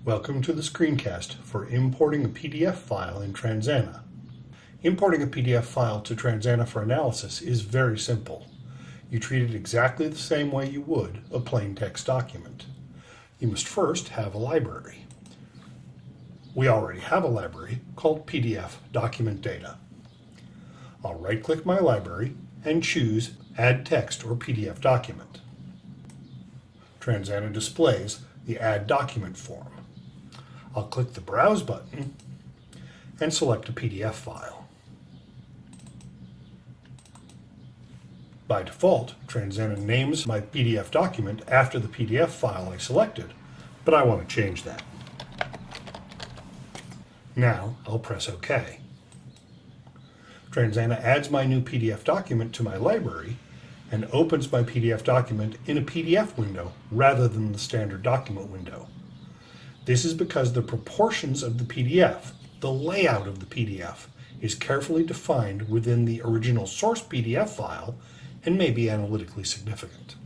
Welcome to the screencast for importing a PDF file in Transana. Importing a PDF file to Transana for analysis is very simple. You treat it exactly the same way you would a plain text document. You must first have a library. We already have a library called PDF Document Data. I'll right-click my library and choose Add Text or PDF Document. Transana displays the Add Document form. I'll click the Browse button and select a PDF file. By default, Transana names my PDF document after the PDF file I selected, but I want to change that. Now I'll press OK. Transana adds my new PDF document to my library and opens my PDF document in a PDF window rather than the standard document window. This is because the proportions of the PDF, the layout of the PDF, is carefully defined within the original source PDF file and may be analytically significant.